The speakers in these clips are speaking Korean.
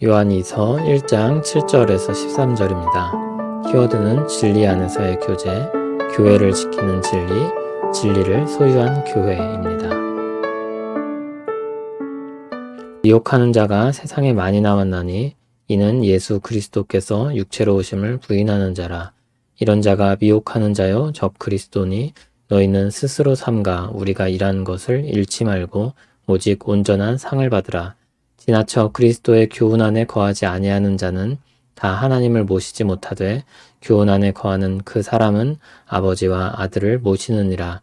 요한이서 1장 7절에서 13절입니다. 키워드는 진리 안에서의 교제, 교회를 지키는 진리, 진리를 소유한 교회입니다. 미혹하는 자가 세상에 많이 나왔나니 이는 예수 그리스도께서 육체로 오심을 부인하는 자라. 이런 자가 미혹하는 자요 적 그리스도니 너희는 스스로 삼가 우리가 일한 것을 잃지 말고 오직 온전한 상을 받으라. 지나쳐 그리스도의 교훈 안에 거하지 아니하는 자는 다 하나님을 모시지 못하되 교훈 안에 거하는 그 사람은 아버지와 아들을 모시느니라.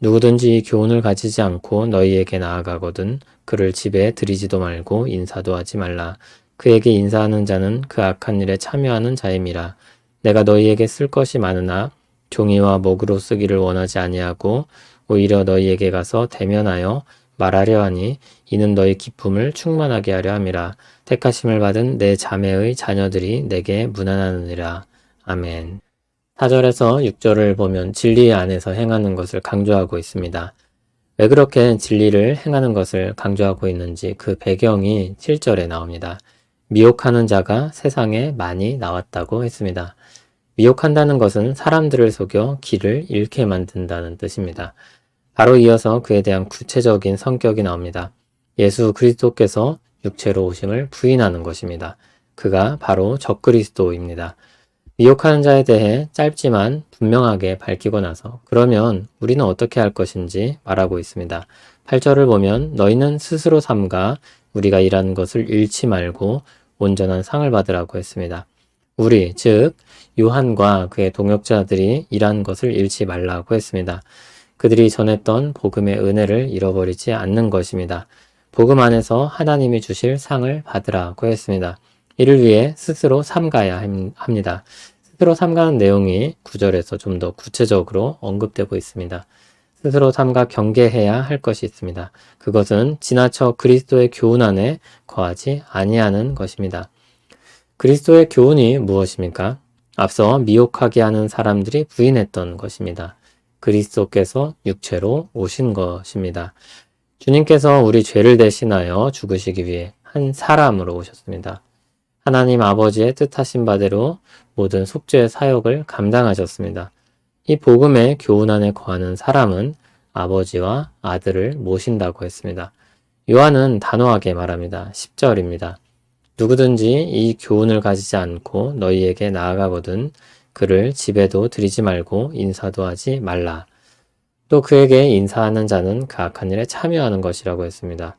누구든지 이 교훈을 가지지 않고 너희에게 나아가거든 그를 집에 들이지도 말고 인사도 하지 말라. 그에게 인사하는 자는 그 악한 일에 참여하는 자임이라. 내가 너희에게 쓸 것이 많으나 종이와 목으로 쓰기를 원하지 아니하고 오히려 너희에게 가서 대면하여 말하려 하니 이는 너희 기쁨을 충만하게 하려 함이라. 택하심을 받은 내 자매의 자녀들이 내게 문안하느니라. 아멘. 4절에서 6절을 보면 진리 안에서 행하는 것을 강조하고 있습니다. 왜 그렇게 진리를 행하는 것을 강조하고 있는지 그 배경이 7절에 나옵니다. 미혹하는 자가 세상에 많이 나왔다고 했습니다. 미혹한다는 것은 사람들을 속여 길을 잃게 만든다는 뜻입니다. 바로 이어서 그에 대한 구체적인 성격이 나옵니다. 예수 그리스도께서 육체로 오심을 부인하는 것입니다. 그가 바로 적그리스도입니다. 미혹하는 자에 대해 짧지만 분명하게 밝히고 나서 그러면 우리는 어떻게 할 것인지 말하고 있습니다. 8절을 보면 너희는 스스로 삼가 우리가 일하는 것을 잃지 말고 온전한 상을 받으라고 했습니다. 우리, 즉 요한과 그의 동역자들이 일한 것을 잃지 말라고 했습니다. 그들이 전했던 복음의 은혜를 잃어버리지 않는 것입니다. 복음 안에서 하나님이 주실 상을 받으라고 했습니다. 이를 위해 스스로 삼가야 합니다. 스스로 삼가는 내용이 9절에서 좀 더 구체적으로 언급되고 있습니다. 스스로 삼가 경계해야 할 것이 있습니다. 그것은 지나쳐 그리스도의 교훈 안에 거하지 아니하는 것입니다. 그리스도의 교훈이 무엇입니까? 앞서 미혹하게 하는 사람들이 부인했던 것입니다. 그리스도께서 육체로 오신 것입니다. 주님께서 우리 죄를 대신하여 죽으시기 위해 한 사람으로 오셨습니다. 하나님 아버지의 뜻하신 바대로 모든 속죄의 사역을 감당하셨습니다. 이 복음의 교훈 안에 거하는 사람은 아버지와 아들을 모신다고 했습니다. 요한은 단호하게 말합니다. 10절입니다. 누구든지 이 교훈을 가지지 않고 너희에게 나아가거든 그를 집에도 들이지 말고 인사도 하지 말라. 또 그에게 인사하는 자는 그 악한 일에 참여하는 것이라고 했습니다.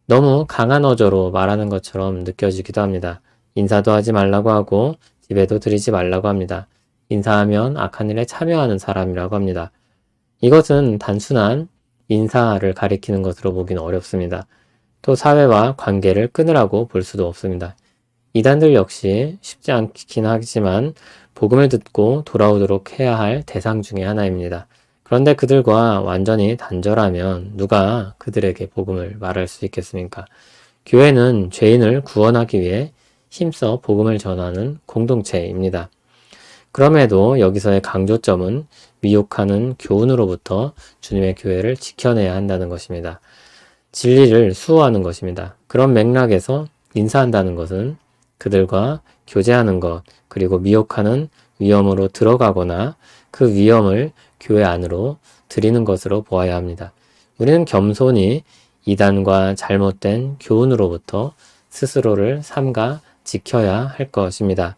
너무 강한 어조로 말하는 것처럼 느껴지기도 합니다. 인사도 하지 말라고 하고 집에도 들이지 말라고 합니다. 인사하면 악한 일에 참여하는 사람이라고 합니다. 이것은 단순한 인사를 가리키는 것으로 보기는 어렵습니다. 또 사회와 관계를 끊으라고 볼 수도 없습니다. 이단들 역시 쉽지 않긴 하지만 복음을 듣고 돌아오도록 해야 할 대상 중에 하나입니다. 그런데 그들과 완전히 단절하면 누가 그들에게 복음을 말할 수 있겠습니까? 교회는 죄인을 구원하기 위해 힘써 복음을 전하는 공동체입니다. 그럼에도 여기서의 강조점은 미혹하는 교훈으로부터 주님의 교회를 지켜내야 한다는 것입니다. 진리를 수호하는 것입니다. 그런 맥락에서 인사한다는 것은 그들과 교제하는 것, 그리고 미혹하는 위험으로 들어가거나 그 위험을 교회 안으로 들이는 것으로 보아야 합니다. 우리는 겸손히 이단과 잘못된 교훈으로부터 스스로를 삼가 지켜야 할 것입니다.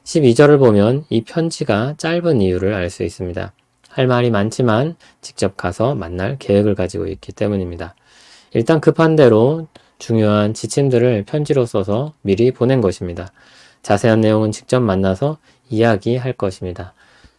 12절을 보면 이 편지가 짧은 이유를 알 수 있습니다. 할 말이 많지만 직접 가서 만날 계획을 가지고 있기 때문입니다. 일단 급한 대로 중요한 지침들을 편지로 써서 미리 보낸 것입니다. 자세한 내용은 직접 만나서 이야기할 것입니다.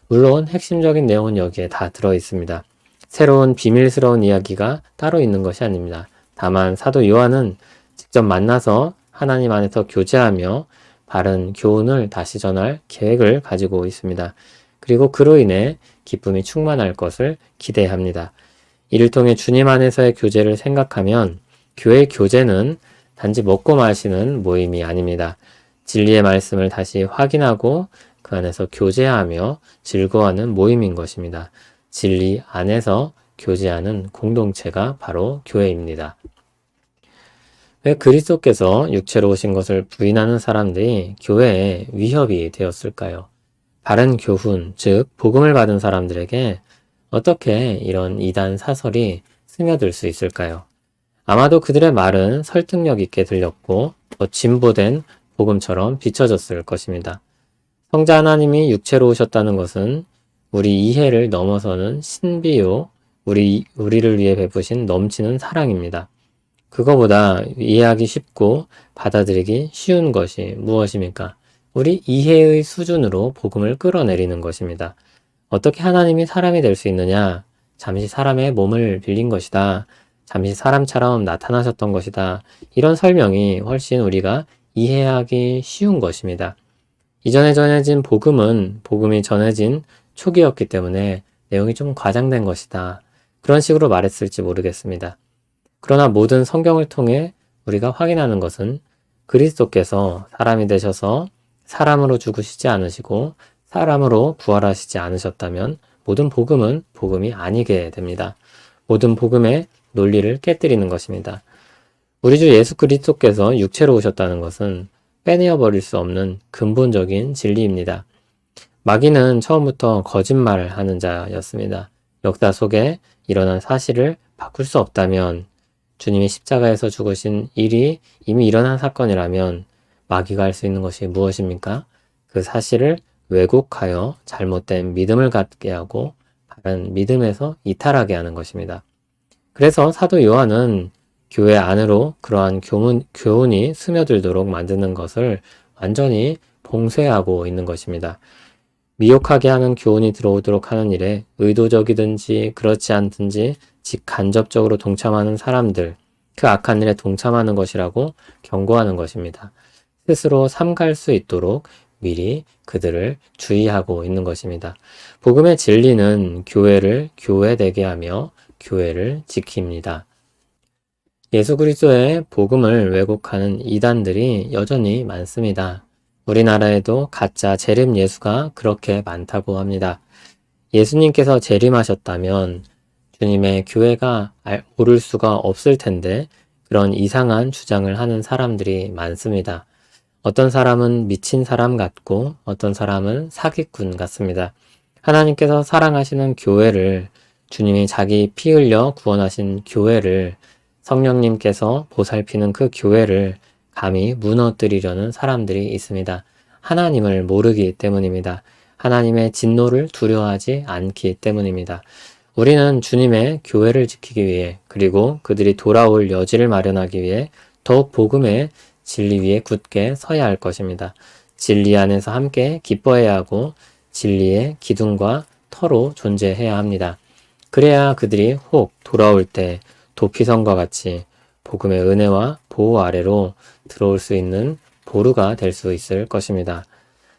물론 핵심적인 내용은 여기에 다 들어있습니다. 새로운 비밀스러운 이야기가 따로 있는 것이 아닙니다. 다만 사도 요한은 직접 만나서 하나님 안에서 교제하며 바른 교훈을 다시 전할 계획을 가지고 있습니다. 그리고 그로 인해 기쁨이 충만할 것을 기대합니다. 이를 통해 주님 안에서의 교제를 생각하면 교회 교제는 단지 먹고 마시는 모임이 아닙니다. 진리의 말씀을 다시 확인하고 그 안에서 교제하며 즐거워하는 모임인 것입니다. 진리 안에서 교제하는 공동체가 바로 교회입니다. 왜 그리스도께서 육체로 오신 것을 부인하는 사람들이 교회에 위협이 되었을까요? 바른 교훈, 즉 복음을 받은 사람들에게 어떻게 이런 이단 사설이 스며들 수 있을까요? 아마도 그들의 말은 설득력 있게 들렸고 더 진보된 복음처럼 비춰졌을 것입니다. 성자 하나님이 육체로 오셨다는 것은 우리 이해를 넘어서는 신비요, 우리를 위해 베푸신 넘치는 사랑입니다. 그거보다 이해하기 쉽고 받아들이기 쉬운 것이 무엇입니까? 우리 이해의 수준으로 복음을 끌어내리는 것입니다. 어떻게 하나님이 사람이 될 수 있느냐? 잠시 사람의 몸을 빌린 것이다. 잠시 사람처럼 나타나셨던 것이다. 이런 설명이 훨씬 우리가 이해하기 쉬운 것입니다. 이전에 전해진 복음이 전해진 초기였기 때문에 내용이 좀 과장된 것이다. 그런 식으로 말했을지 모르겠습니다. 그러나 모든 성경을 통해 우리가 확인하는 것은 그리스도께서 사람이 되셔서 사람으로 죽으시지 않으시고 사람으로 부활하시지 않으셨다면 모든 복음은 복음이 아니게 됩니다. 모든 복음의 논리를 깨뜨리는 것입니다. 우리 주 예수 그리스도께서 육체로 오셨다는 것은 빼내어 버릴 수 없는 근본적인 진리입니다. 마귀는 처음부터 거짓말하는 자였습니다. 역사 속에 일어난 사실을 바꿀 수 없다면, 주님이 십자가에서 죽으신 일이 이미 일어난 사건이라면 마귀가 할 수 있는 것이 무엇입니까? 그 사실을 왜곡하여 잘못된 믿음을 갖게 하고 바른 믿음에서 이탈하게 하는 것입니다. 그래서 사도 요한은 교회 안으로 그러한 교훈이 스며들도록 만드는 것을 완전히 봉쇄하고 있는 것입니다. 미혹하게 하는 교훈이 들어오도록 하는 일에 의도적이든지 그렇지 않든지 직간접적으로 동참하는 사람들, 그 악한 일에 동참하는 것이라고 경고하는 것입니다. 스스로 삼갈 수 있도록 미리 그들을 주의하고 있는 것입니다. 복음의 진리는 교회를 교회되게 하며 교회를 지킵니다. 예수 그리스도의 복음을 왜곡하는 이단들이 여전히 많습니다. 우리나라에도 가짜 재림 예수가 그렇게 많다고 합니다. 예수님께서 재림하셨다면 주님의 교회가 오를 수가 없을 텐데 그런 이상한 주장을 하는 사람들이 많습니다. 어떤 사람은 미친 사람 같고 어떤 사람은 사기꾼 같습니다. 하나님께서 사랑하시는 교회를, 주님이 자기 피 흘려 구원하신 교회를, 성령님께서 보살피는 그 교회를 감히 무너뜨리려는 사람들이 있습니다. 하나님을 모르기 때문입니다. 하나님의 진노를 두려워하지 않기 때문입니다. 우리는 주님의 교회를 지키기 위해, 그리고 그들이 돌아올 여지를 마련하기 위해 더욱 복음의 진리 위에 굳게 서야 할 것입니다. 진리 안에서 함께 기뻐해야 하고 진리의 기둥과 터로 존재해야 합니다. 그래야 그들이 혹 돌아올 때 도피성과 같이 복음의 은혜와 보호 아래로 들어올 수 있는 보루가 될 수 있을 것입니다.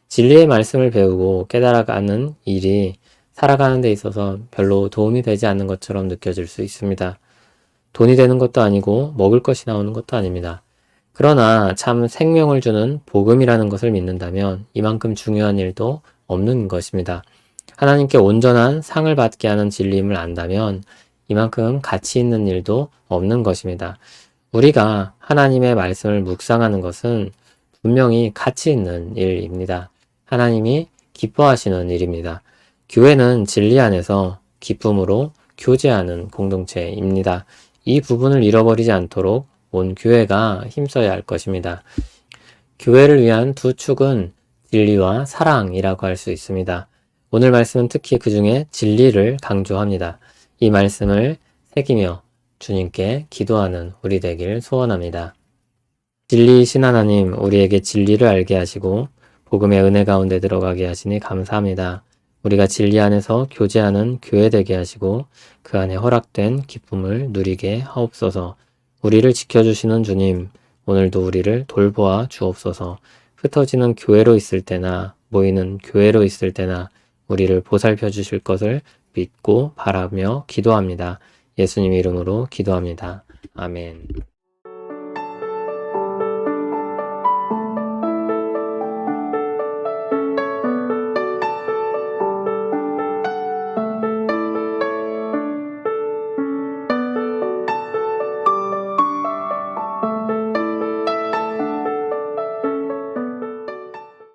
진리의 말씀을 배우고 깨달아가는 일이 살아가는 데 있어서 별로 도움이 되지 않는 것처럼 느껴질 수 있습니다. 돈이 되는 것도 아니고 먹을 것이 나오는 것도 아닙니다. 그러나 참 생명을 주는 복음이라는 것을 믿는다면 이만큼 중요한 일도 없는 것입니다. 하나님께 온전한 상을 받게 하는 진리임을 안다면 이만큼 가치 있는 일도 없는 것입니다. 우리가 하나님의 말씀을 묵상하는 것은 분명히 가치 있는 일입니다. 하나님이 기뻐하시는 일입니다. 교회는 진리 안에서 기쁨으로 교제하는 공동체입니다. 이 부분을 잃어버리지 않도록 온 교회가 힘써야 할 것입니다. 교회를 위한 두 축은 진리와 사랑이라고 할 수 있습니다. 오늘 말씀은 특히 그 중에 진리를 강조합니다. 이 말씀을 새기며 주님께 기도하는 우리 되길 소원합니다. 진리이신 하나님, 우리에게 진리를 알게 하시고 복음의 은혜 가운데 들어가게 하시니 감사합니다. 우리가 진리 안에서 교제하는 교회 되게 하시고 그 안에 허락된 기쁨을 누리게 하옵소서. 우리를 지켜주시는 주님, 오늘도 우리를 돌보아 주옵소서. 흩어지는 교회로 있을 때나 모이는 교회로 있을 때나 우리를 보살펴 주실 것을 믿고 바라며 기도합니다. 예수님 이름으로 기도합니다. 아멘.